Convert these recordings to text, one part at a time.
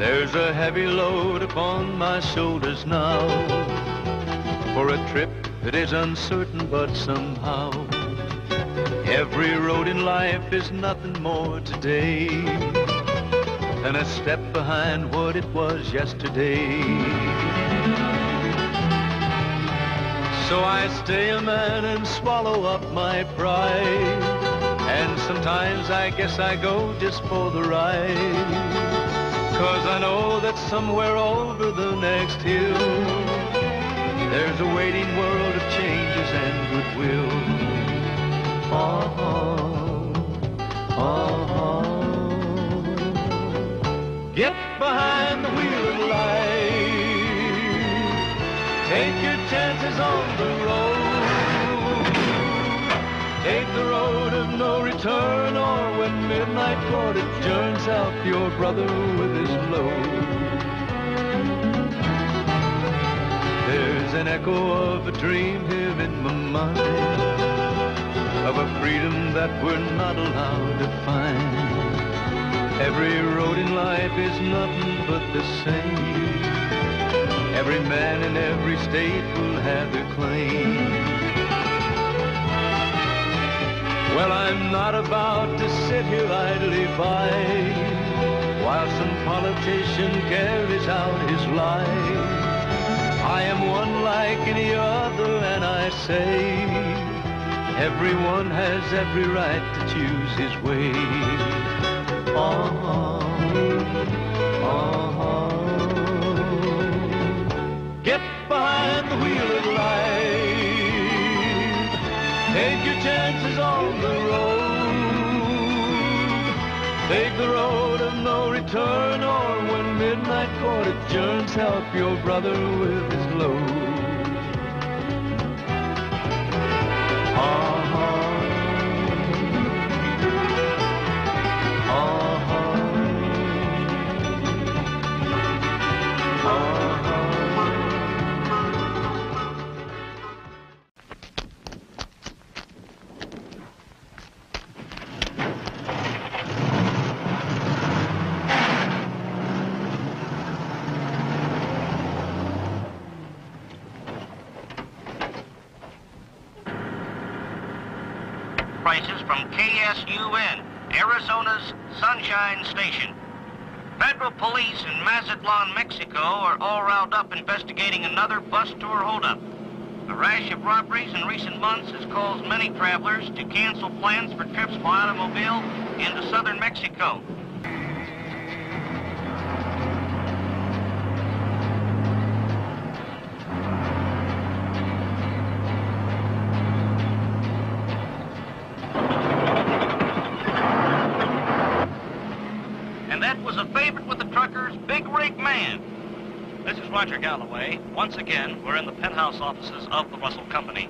There's a heavy load upon my shoulders now for a trip that is uncertain, but somehow every road in life is nothing more today than a step behind what it was yesterday. So I stay a man and swallow up my pride, and sometimes I guess I go just for the ride, 'cause I know that somewhere over the next hill there's a waiting world of changes and goodwill. Get behind the wheel of life. Take your chances on the road. Take the road of no return, or when midnight court adjourns, help your brother with his load. There's an echo of a dream here in my mind, of a freedom that we're not allowed to find. Every road in life is nothing but the same. Every man in every state will have their claim. Well, I'm not about to sit here idly by while some politician carries out his life. I am one like any other, and I say everyone has every right to choose his way. Get behind the wheel of life. Take your chances on the road. Take the road of no return, or when midnight court adjourns, help your brother with his load. Prices from KSUN, Arizona's Sunshine Station. Federal police in Mazatlan, Mexico are all riled up investigating another bus tour holdup. A rash of robberies in recent months has caused many travelers to cancel plans for trips by automobile into southern Mexico. Was a favorite with the truckers, Big Rig Man. This is Roger Galloway. Once again, we're in the penthouse offices of the Russell Company.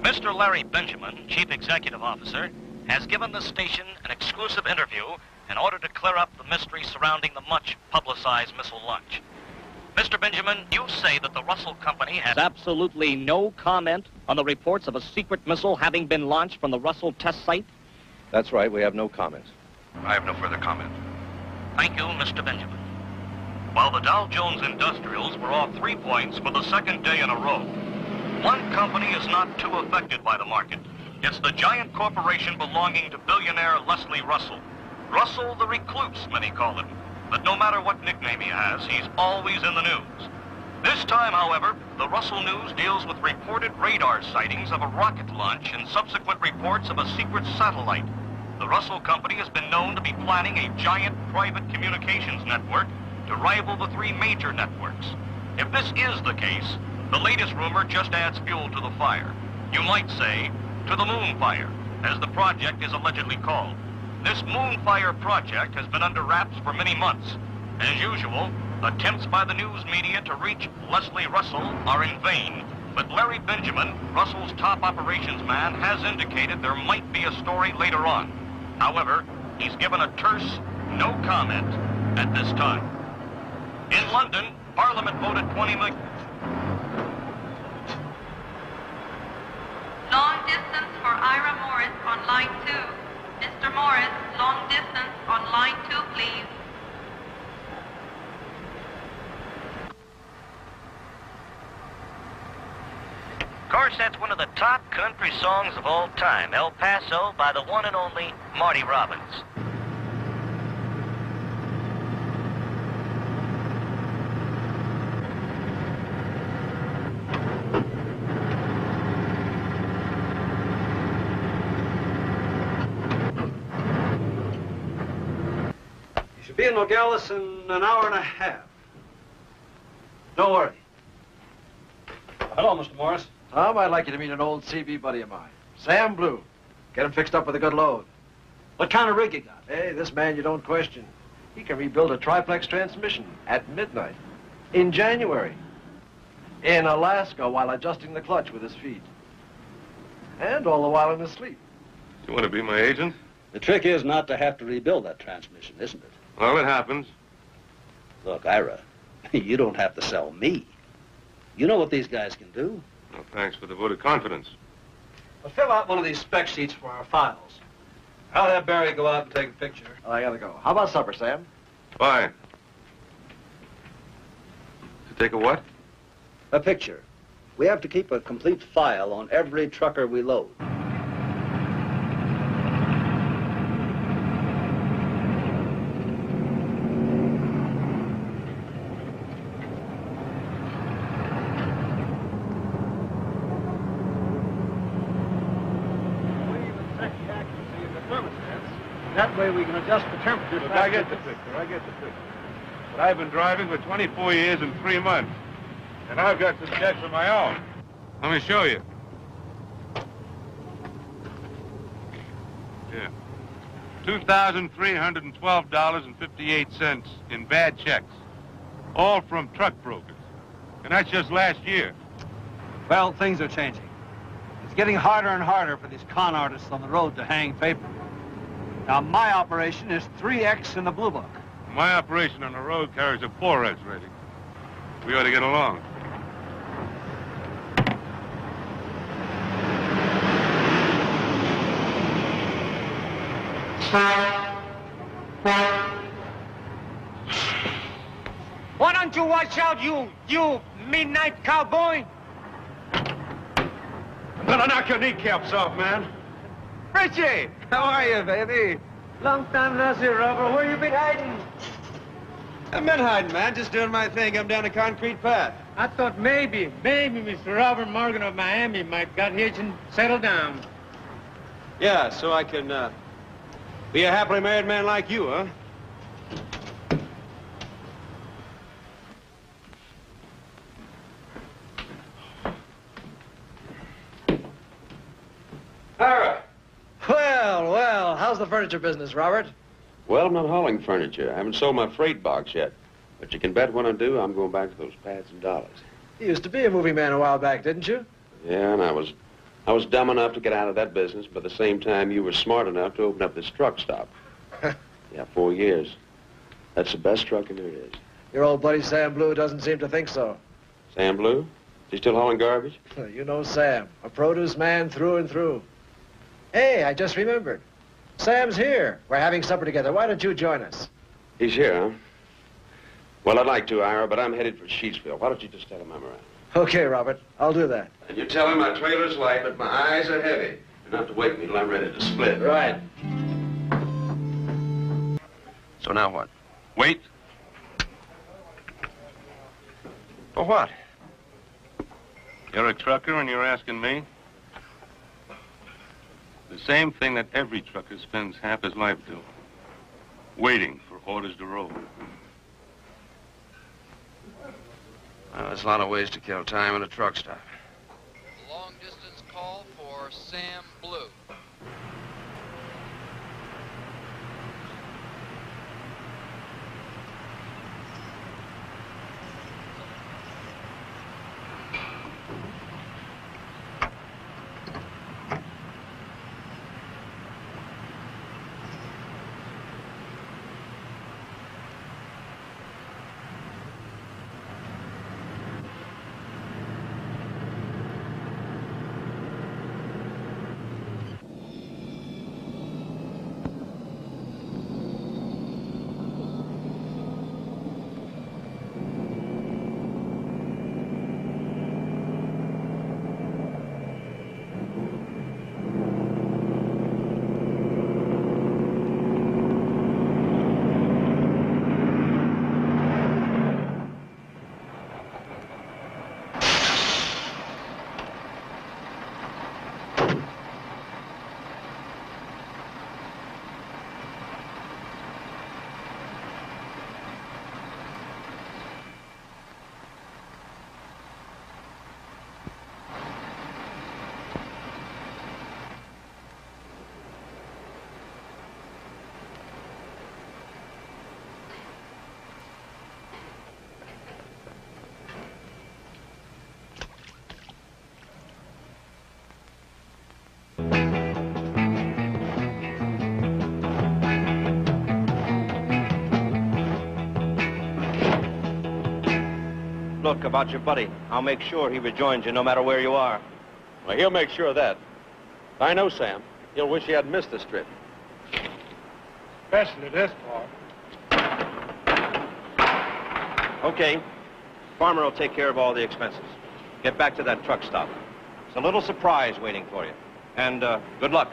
Mr. Larry Benjamin, Chief Executive Officer, has given the station an exclusive interview in order to clear up the mystery surrounding the much-publicized missile launch. Mr. Benjamin, you say that the Russell Company has absolutely no comment on the reports of a secret missile having been launched from the Russell test site? That's right. We have no comment. I have no further comment. Thank you, Mr. Benjamin. While the Dow Jones Industrials were off 3 points for the second day in a row, one company is not too affected by the market. It's the giant corporation belonging to billionaire Leslie Russell. Russell the Recluse, many call him. But no matter what nickname he has, he's always in the news. This time, however, the Russell News deals with reported radar sightings of a rocket launch and subsequent reports of a secret satellite. The Russell Company has been known to be planning a giant private communications network to rival the three major networks. If this is the case, the latest rumor just adds fuel to the fire. You might say, to the Moonfire, as the project is allegedly called. This Moonfire project has been under wraps for many months. As usual, attempts by the news media to reach Leslie Russell are in vain. But Larry Benjamin, Russell's top operations man, has indicated there might be a story later on. However, he's given a terse no comment at this time. In London, Parliament voted 20 million. Long distance for Ira Morris on line 2. Mr. Morris, long distance on line 2, please. Of course, that's one of the top country songs of all time, El Paso, by the one and only Marty Robbins. You should be in Nogales in an hour and a half. Don't worry. Hello, Mr. Morris. Tom, I'd like you to meet an old CB buddy of mine, Sam Blue. Get him fixed up with a good load. What kind of rig you got? Hey, this man you don't question. He can rebuild a triplex transmission at midnight in January in Alaska while adjusting the clutch with his feet. And all the while in his sleep. You want to be my agent? The trick is not to have to rebuild that transmission, isn't it? Well, it happens. Look, Ira, you don't have to sell me. You know what these guys can do. Well, thanks for the vote of confidence. Well, fill out one of these spec sheets for our files. I'll have Barry go out and take a picture. Oh, I gotta go. How about supper, Sam? Fine. To take a what? A picture. We have to keep a complete file on every trucker we load. That way we can adjust the temperature. Look, I get the picture. But I've been driving for 24 years and 3 months. And I've got some checks of my own. Let me show you. Yeah. $2,312.58 in bad checks. All from truck brokers. And that's just last year. Well, things are changing. It's getting harder and harder for these con artists on the road to hang paper. Now, my operation is 3X in the Blue Book. My operation on the road carries a 4S rating. We ought to get along. Why don't you watch out, you midnight cowboy? I'm gonna knock your kneecaps off, man. Richie, how are you, baby? Long time no see, Robert. Where you been hiding? I've been hiding, man. Just doing my thing. I'm down the concrete path. I thought maybe Mr. Robert Morgan of Miami might got hitched and settled down. Yeah, so I can, be a happily married man like you, huh? Ira! Well, how's the furniture business, Robert? Well, I'm not hauling furniture. I haven't sold my freight box yet. But you can bet when I do, I'm going back to those pads and dollars. You used to be a movie man a while back, didn't you? Yeah, and I was dumb enough to get out of that business, but at the same time, you were smart enough to open up this truck stop. Yeah, 4 years. That's the best trucking there is. Your old buddy Sam Blue doesn't seem to think so. Sam Blue? Is he still hauling garbage? You know Sam, a produce man through and through. Hey, I just remembered. Sam's here. We're having supper together. Why don't you join us? He's here, huh? Well, I'd like to, Ira, but I'm headed for Sheetsville. Why don't you just tell him I'm around? Okay, Robert. I'll do that. And you tell him my trailer's light, but my eyes are heavy. Enough to wake me till I'm ready to split. Right. So now what? Wait. For what? You're a trucker and you're asking me? The same thing that every trucker spends half his life doing. Waiting for orders to roll. Well, there's a lot of ways to kill time in a truck stop. Long distance call for Sam Blue. Look, about your buddy, I'll make sure he rejoins you no matter where you are. Well, he'll make sure of that. I know Sam. He'll wish he hadn't missed this trip. Especially this part. Okay. Farmer will take care of all the expenses. Get back to that truck stop. It's a little surprise waiting for you. And good luck.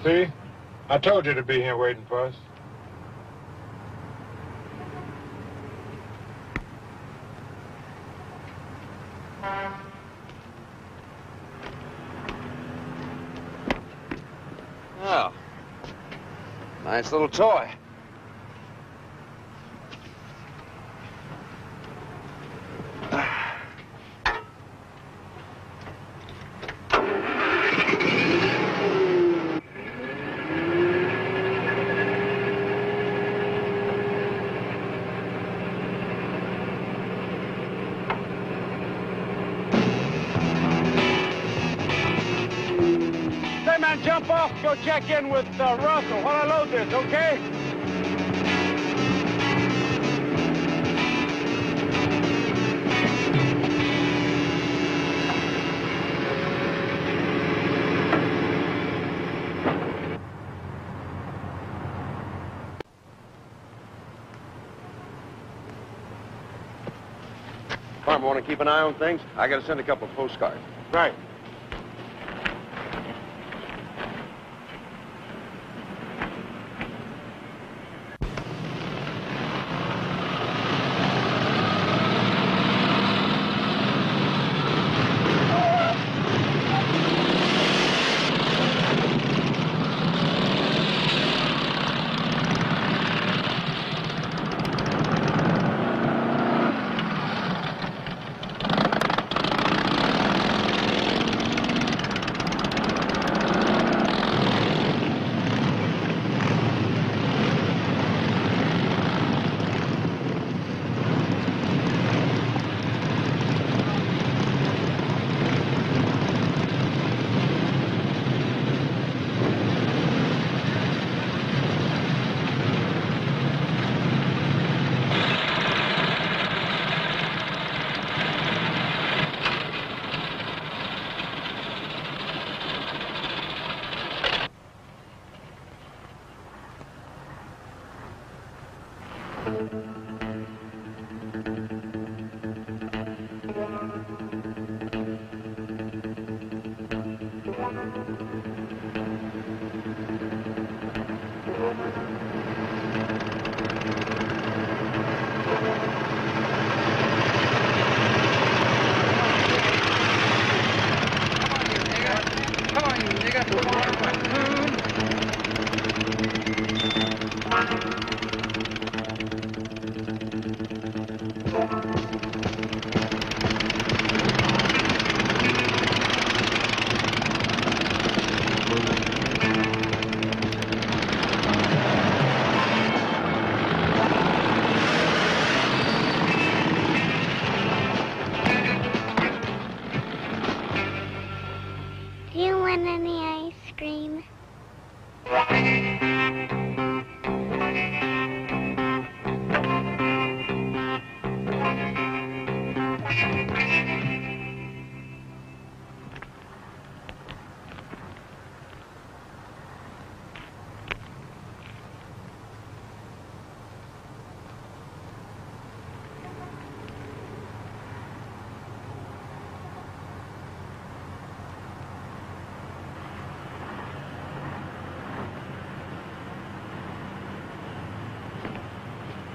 See? I told you to be here waiting for us. Oh. Nice little toy. Jump off, go check in with Russell while I load this, okay? Farmer, want to keep an eye on things? I got to send a couple of postcards. Right.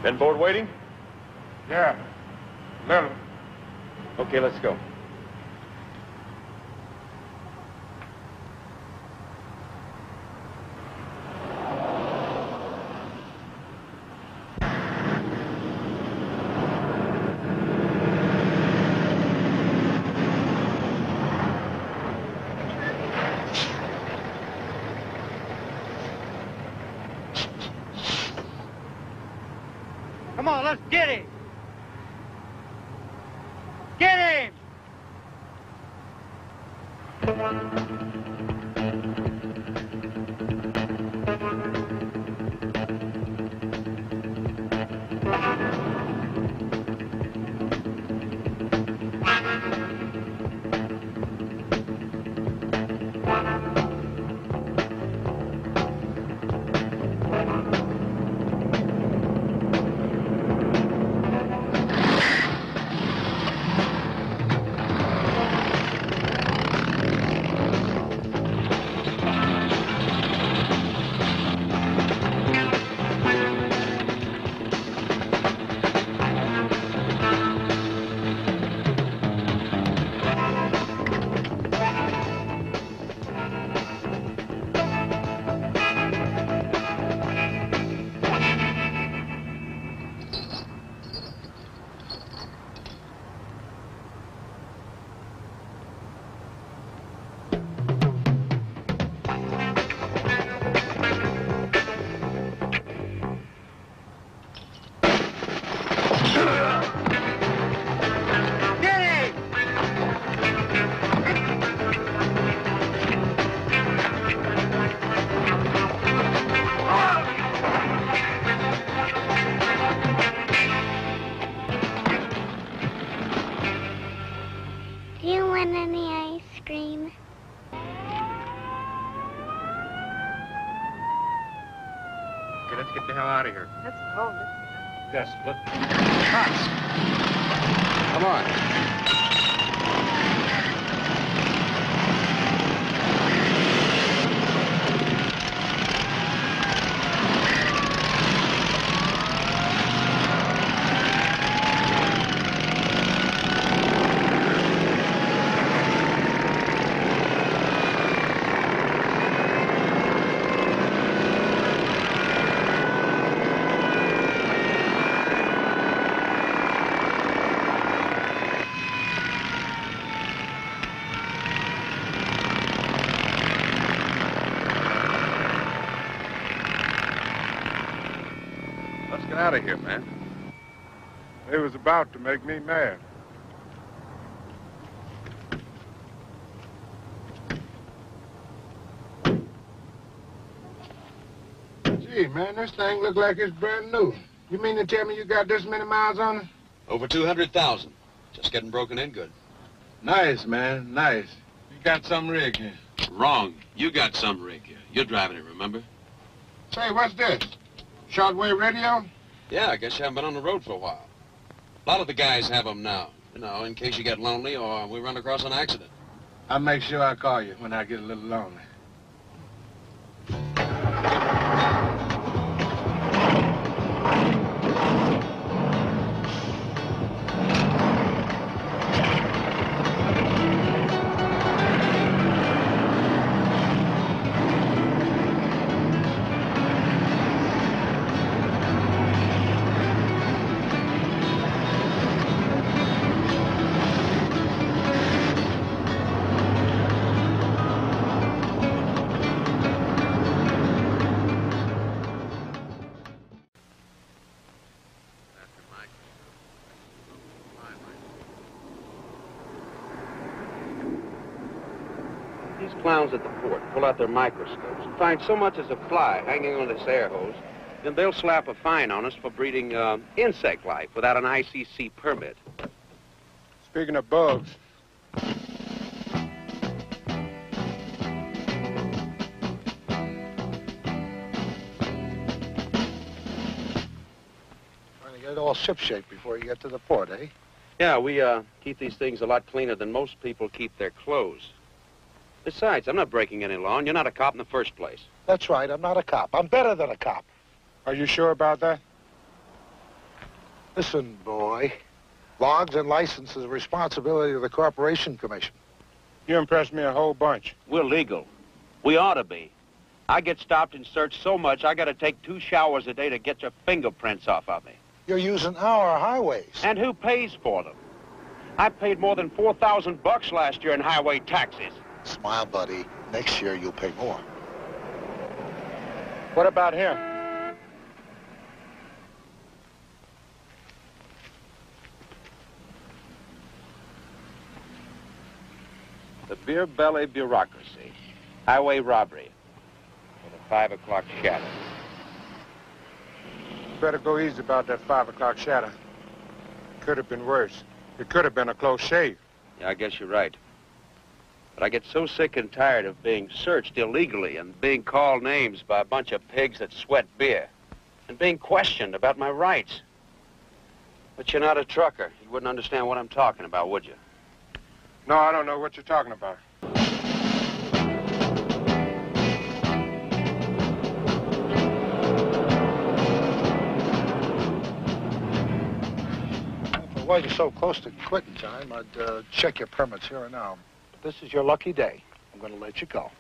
Been bored waiting? Yeah, little. Okay, let's go. Come on, let's get him! Get him! Do you want any ice cream? Okay, let's get the hell out of here. That's cold. Yes, split. Come on. Let's get out of here, man. They was about to make me mad. Gee, man, this thing look like it's brand new. You mean to tell me you got this many miles on it? Over 200,000. Just getting broken in good. Nice, man, nice. You got some rig here. Wrong. You got some rig here. You're driving it, remember? Say, what's this? Shortwave radio? Yeah, I guess you haven't been on the road for a while. A lot of the guys have them now, you know, in case you get lonely or we run across an accident. I'll make sure I call you when I get a little lonely. These clowns at the port pull out their microscopes and find so much as a fly hanging on this air hose, then they'll slap a fine on us for breeding insect life without an ICC permit. Speaking of bugs, Trying to get it all shipshape before you get to the port, eh? Yeah, we keep these things a lot cleaner than most people keep their clothes. Besides, I'm not breaking any law, and you're not a cop in the first place. That's right, I'm not a cop. I'm better than a cop. are you sure about that? Listen, boy, Logs and licenses are the responsibility of the Corporation Commission. You impressed me a whole bunch. We're legal. We ought to be. I get stopped and searched so much, I got to take 2 showers a day to get your fingerprints off of me. You're using our highways. And who pays for them? I paid more than $4,000 last year in highway taxes. Smile, buddy. Next year, you'll pay more. What about him? The beer belly bureaucracy. Highway robbery. With a 5 o'clock shadow. Better go easy about that 5 o'clock shadow. Could have been worse. It could have been a close shave. Yeah, I guess you're right. But I get so sick and tired of being searched illegally and being called names by a bunch of pigs that sweat beer and being questioned about my rights. But you're not a trucker. You wouldn't understand what I'm talking about, would you? No, I don't know what you're talking about. While you're so close to quitting time, I'd check your permits here and now. But this is your lucky day. I'm going to let you go.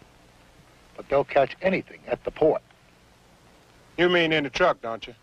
But they'll catch anything at the port. You mean in the truck, don't you?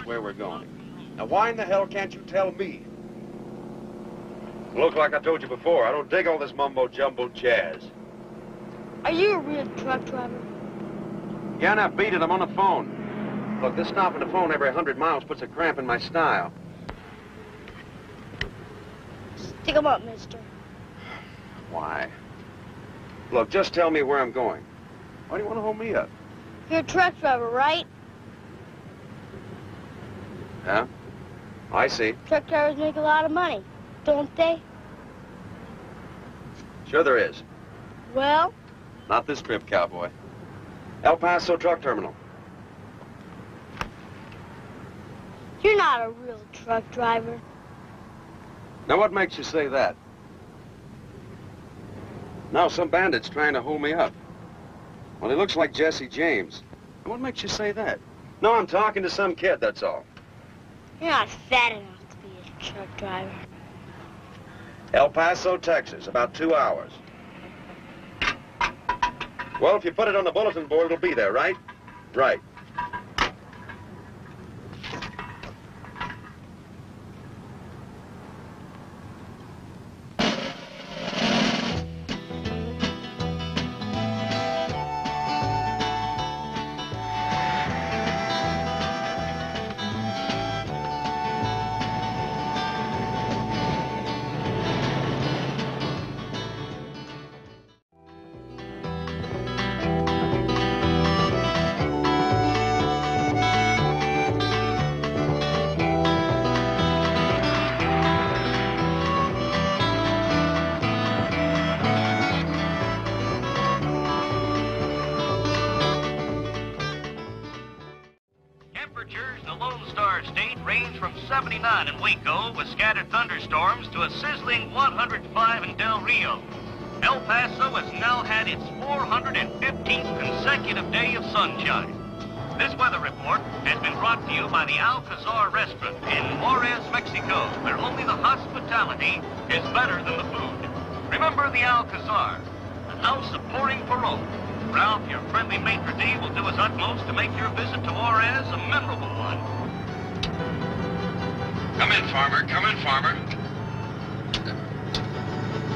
Where we're going. Now, why in the hell can't you tell me? Look, like I told you before, I don't dig all this mumbo-jumbo jazz. Are you a real truck driver? Yeah, now beat it, I'm on the phone. Look, this stopping the phone every 100 miles puts a cramp in my style. Stick 'em up, mister. Why? Look, just tell me where I'm going. Why do you want to hold me up? You're a truck driver, right? Yeah? I see. Truck drivers make a lot of money, don't they? Sure there is. Well? Not this trip, cowboy. El Paso Truck Terminal. You're not a real truck driver. Now, what makes you say that? Now, some bandit's trying to hold me up. Well, he looks like Jesse James. And what makes you say that? No, I'm talking to some kid, that's all. You're not fat enough to be a truck driver. El Paso, Texas, about 2 hours. Well, if you put it on the bulletin board, it'll be there, right? Right. With scattered thunderstorms to a sizzling 105 in Del Rio. El Paso has now had its 415th consecutive day of sunshine. This weather report has been brought to you by the Alcazar restaurant in Juarez, Mexico, where only the hospitality is better than the food. Remember the Alcazar, the house of pouring parole. Ralph, your friendly maitre d' will do his utmost to make your visit to Juarez a memorable one. Come in, Farmer. Come in, Farmer.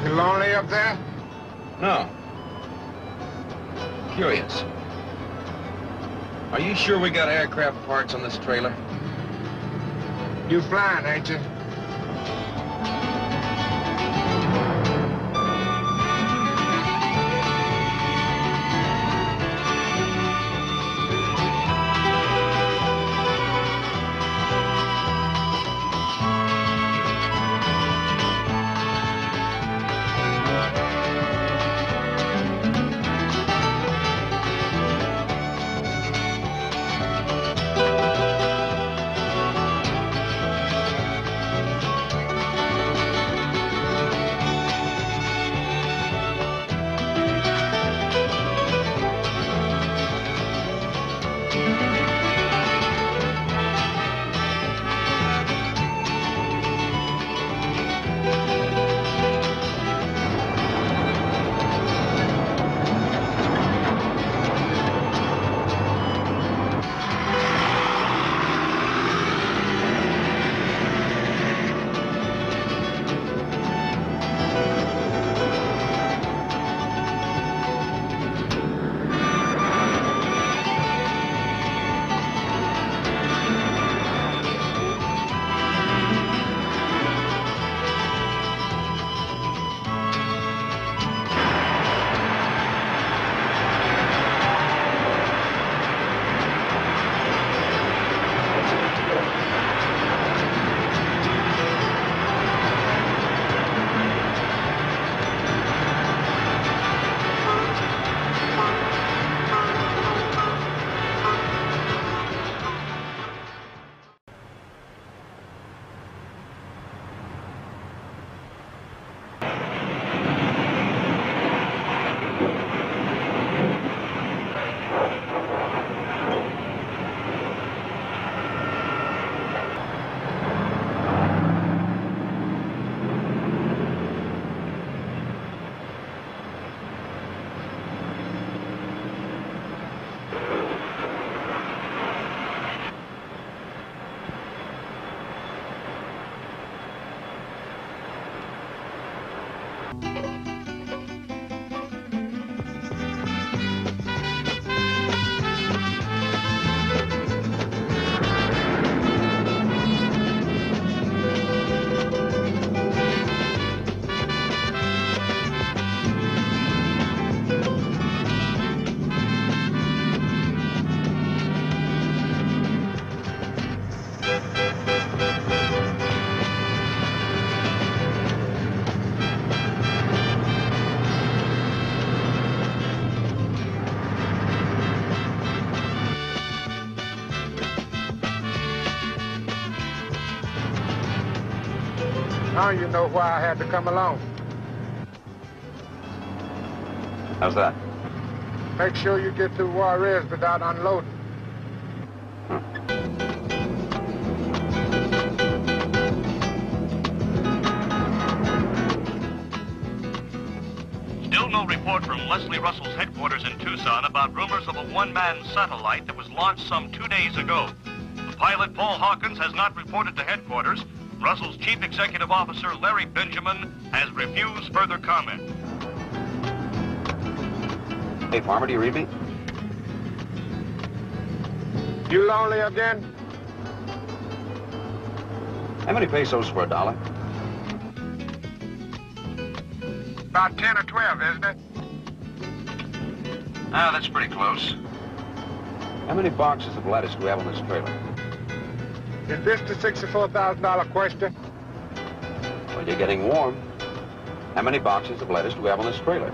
You lonely up there? No. Curious. Are you sure we got aircraft parts on this trailer? You flying, ain't you? Now you know why I had to come along. How's that? Make sure you get to Juarez without unloading. Still no report from Leslie Russell's headquarters in Tucson about rumors of a one-man satellite that was launched some 2 days ago. The pilot, Paul Hawkins, has not reported to headquarters. Russell's chief executive officer, Larry Benjamin, has refused further comment. Hey, Farmer, do you read me? You lonely again? How many pesos for $1? About 10 or 12, isn't it? Ah, that's pretty close. How many boxes of lettuce do we have on this trailer? Is this the $64,000 question? Well, you're getting warm. How many boxes of lettuce do we have on this trailer?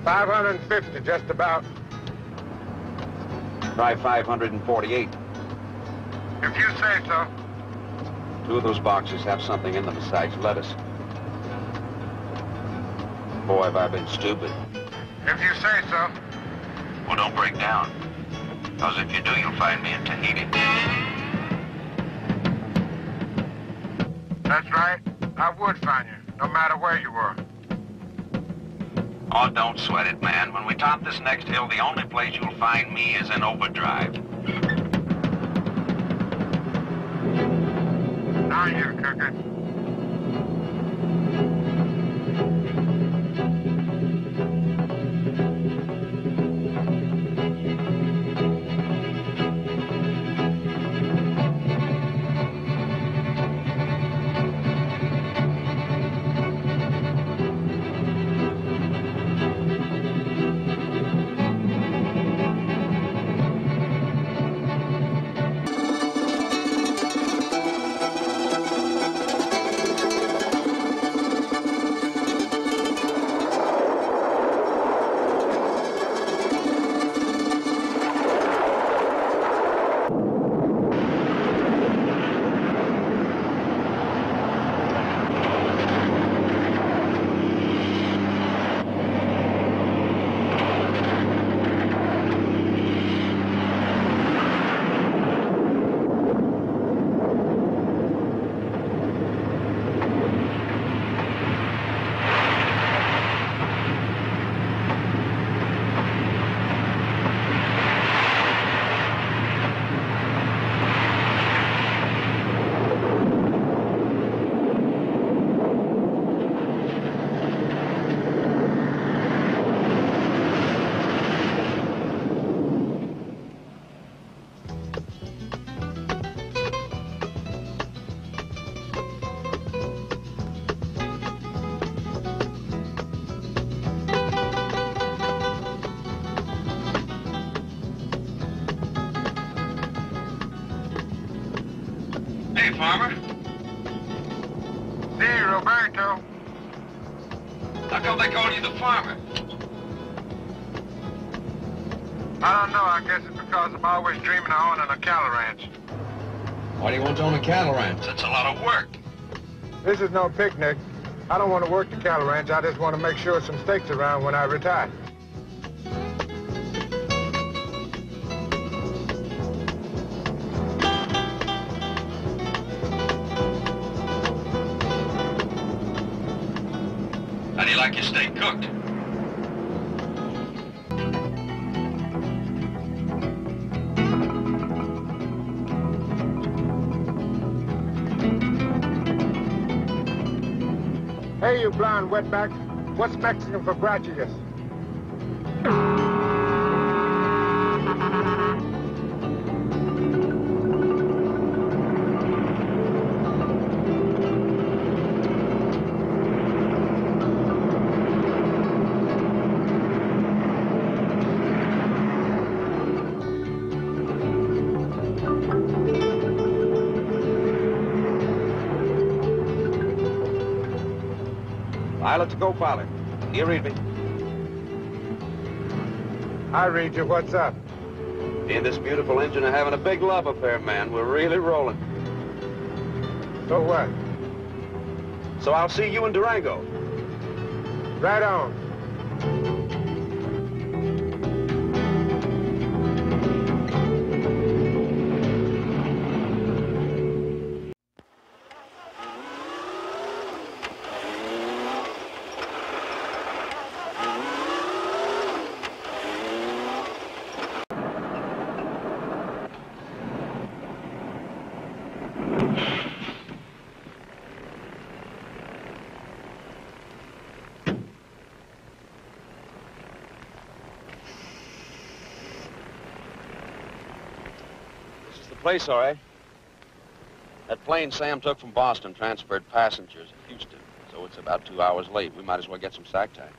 550, just about. Try 548. If you say so. 2 of those boxes have something in them besides lettuce. Boy, have I been stupid. If you say so. Well, don't break down. Because if you do, you'll find me in Tahiti. That's right. I would find you, no matter where you were. Oh, don't sweat it, man. When we top this next hill, the only place you'll find me is in overdrive. Now you're cooking. Farmer. See, Roberto. How come they call you the farmer? I don't know. I guess it's because I'm always dreaming of owning a cattle ranch. Why do you want to own a cattle ranch? That's a lot of work. This is no picnic. I don't want to work the cattle ranch. I just want to make sure some steaks around when I retire. How do you like your steak cooked? Hey, you blind wetback. What's Mexican for gracias? Pilot to co-pilot. Do you read me? I read you. What's up? Me and this beautiful engine are having a big love affair, man. We're really rolling. So what? So I'll see you in Durango. Right on. Place, all right. That plane Sam took from Boston transferred passengers at Houston, so it's about 2 hours late. We might as well get some sack time.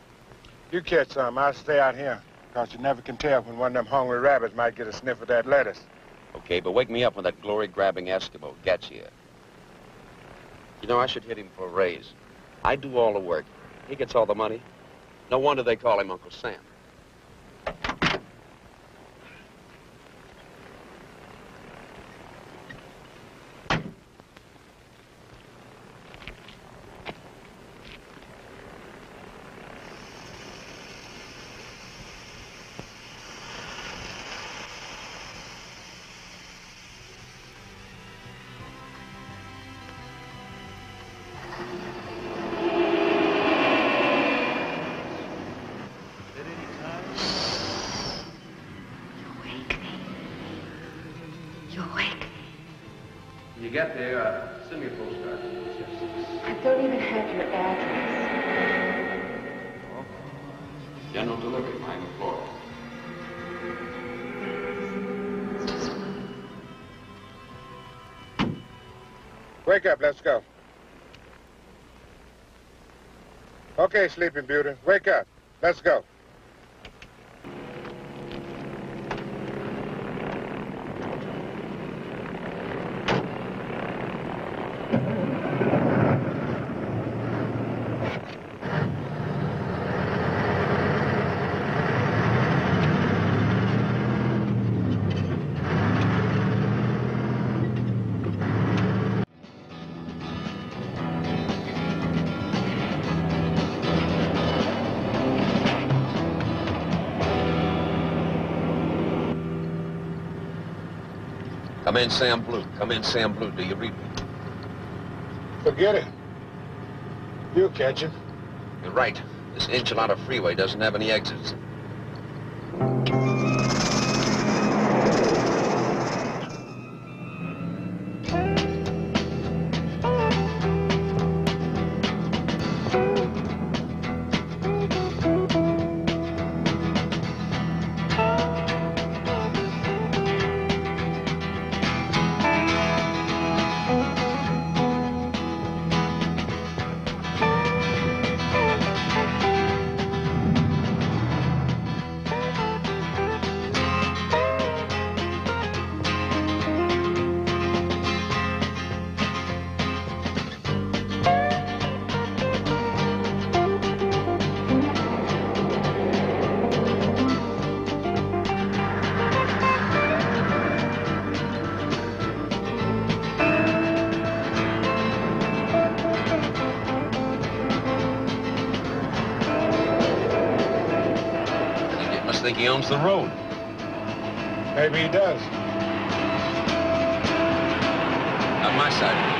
You catch some. I'll stay out here. Because you never can tell when one of them hungry rabbits might get a sniff of that lettuce. Okay, but wake me up when that glory-grabbing Eskimo gets here. You know, I should hit him for a raise. I do all the work. He gets all the money. No wonder they call him Uncle Sam. You get there, send me a postcard. I don't even have your address. General delivery, Miami, Florida. Wake up, let's go. Okay, Sleeping Beauty, wake up. Let's go. Come in, Sam Blue. Come in, Sam Blue. Do you read me? Forget it. You'll catch him. You're right. This enchilada freeway doesn't have any exits. think he owns the road. Maybe he does. Not my side.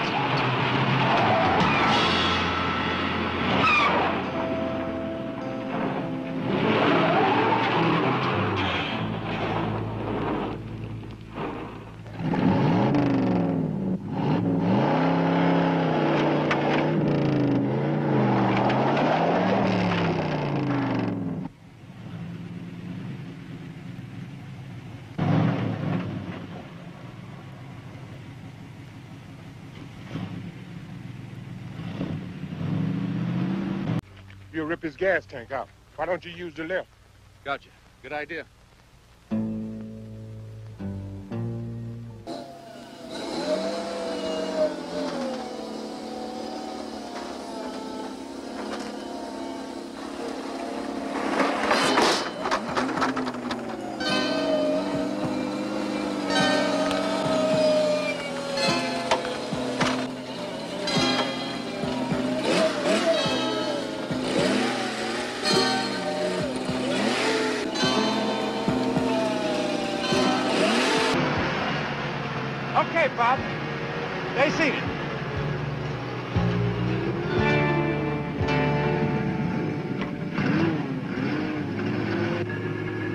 You'll rip his gas tank out. Why don't you use the lift? Gotcha. Good idea. Okay, Bob. Stay seated.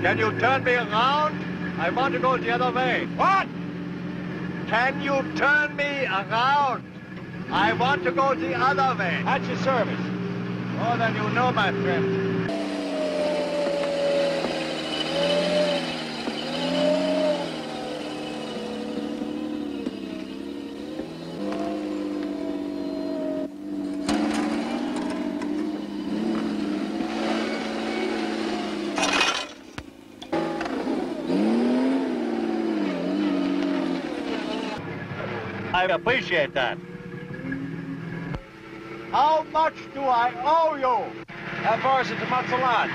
Can you turn me around? I want to go the other way. What? Can you turn me around? I want to go the other way. At your service. More than you know, my friend. I appreciate that. How much do I owe you? How far is it to Matzalan?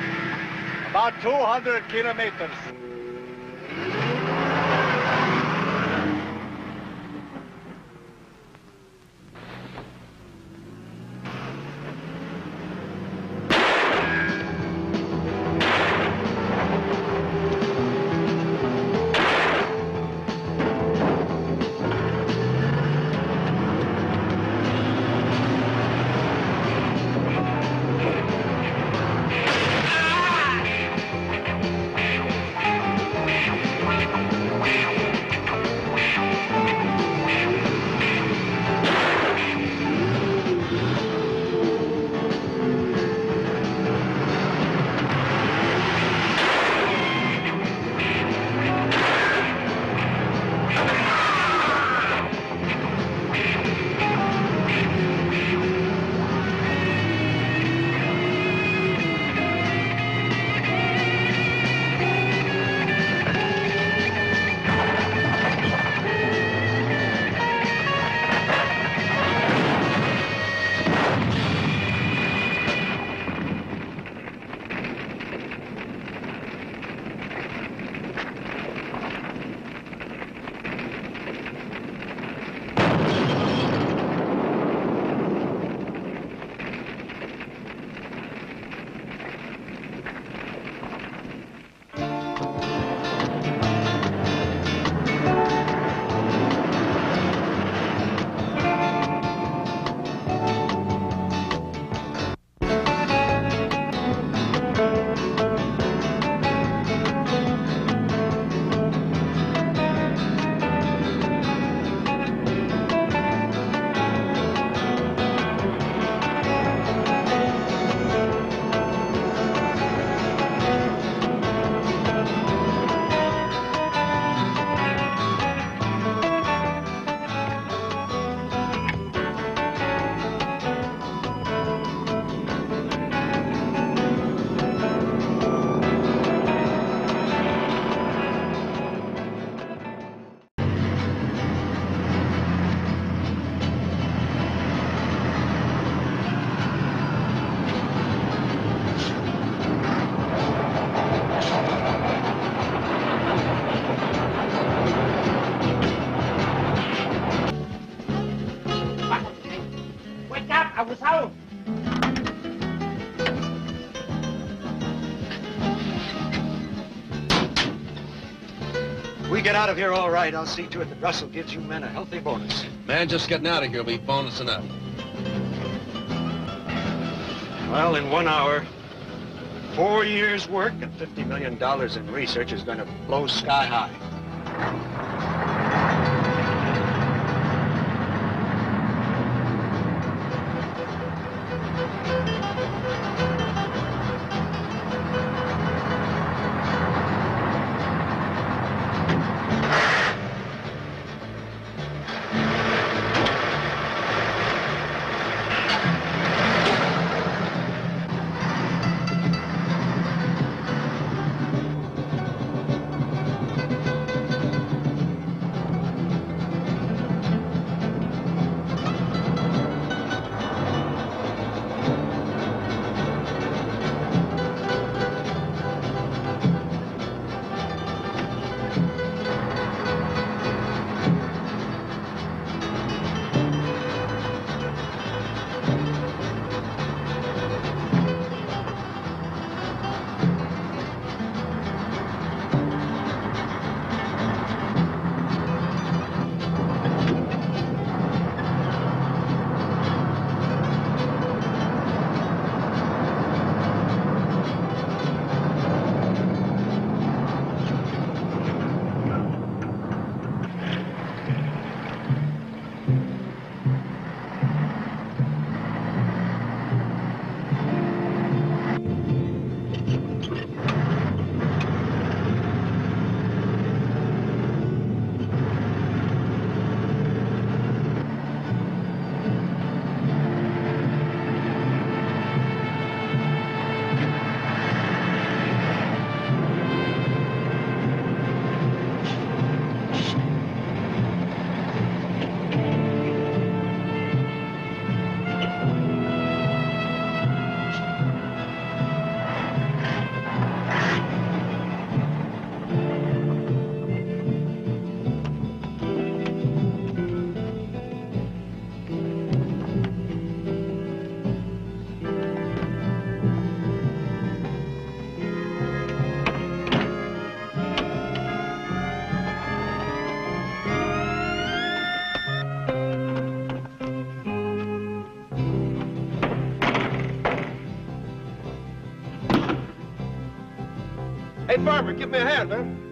About 200 kilometers. I was home. get out of here all right, I'll see to it that Russell gives you men a healthy bonus. Man, just getting out of here will be bonus enough. Well, in 1 hour, 4 years' work and $50 million in research is going to blow sky high. Hey, Farmer, give me a hand, man.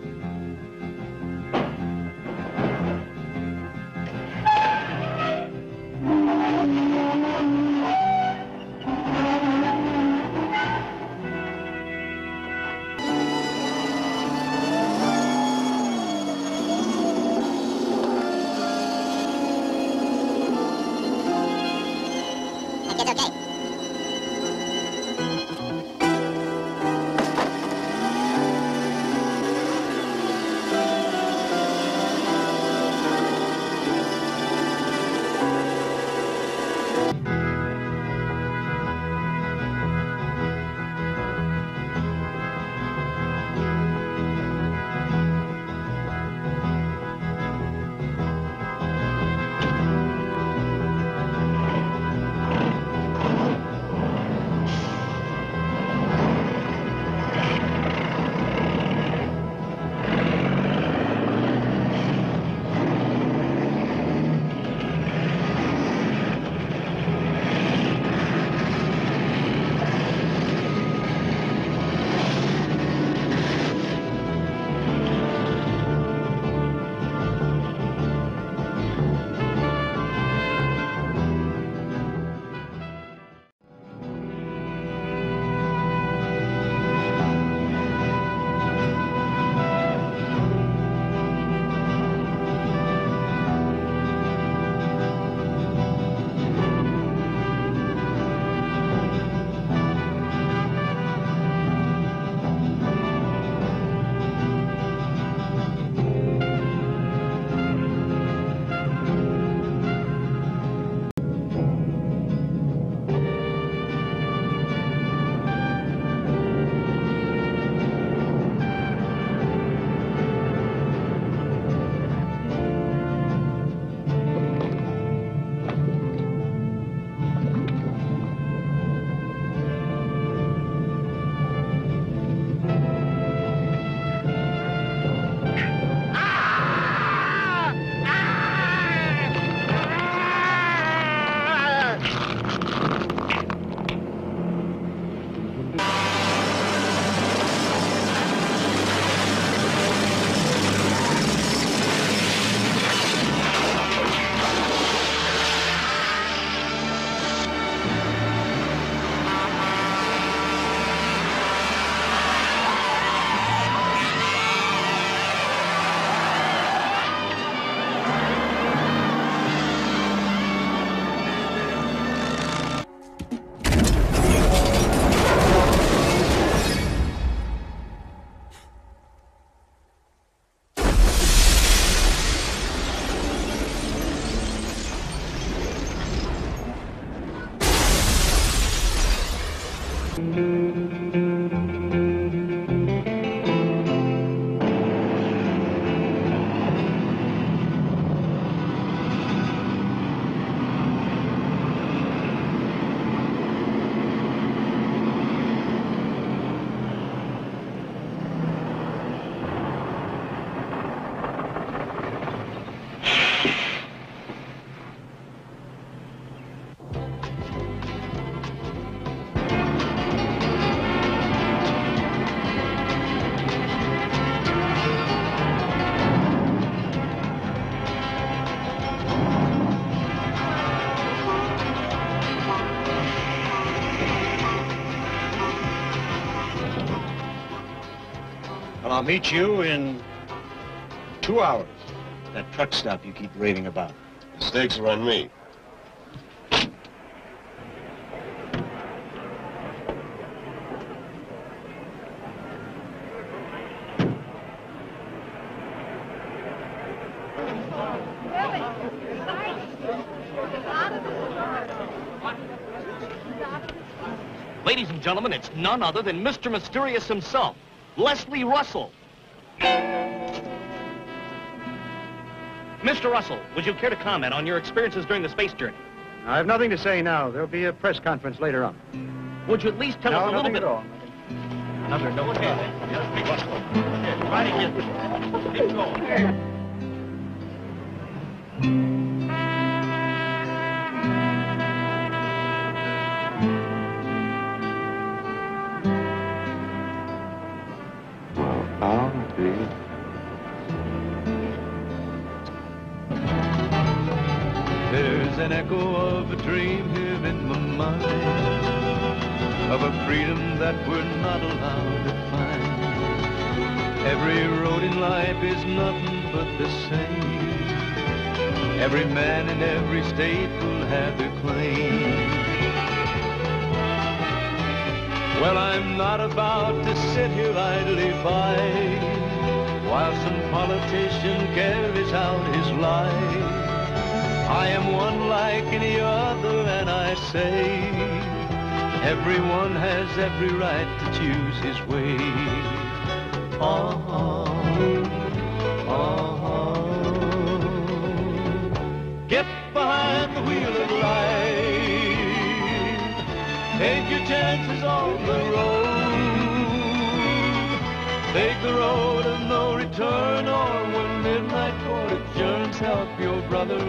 I'll meet you in 2 hours. That truck stop you keep raving about. The stakes are on me. Ladies and gentlemen, it's none other than Mr. Mysterious himself, Leslie Russell. Mr. Russell, would you care to comment on your experiences during the space journey? I have nothing to say now. There'll be a press conference later on. Would you at least tell us a little bit? No, Another no. Okay. Try to get keep going. There's an echo of a dream here in my mind, of a freedom that we're not allowed to find. Every road in life is nothing but the same. Every man in every state will have their claim. Well, I'm not about to sit here idly by while some politician carries out his life. I am one like any other, and I say everyone has every right to choose his way. Get behind the wheel of life. Take your chances on the road. Take the road of no return, or when midnight court adjourns, help your brother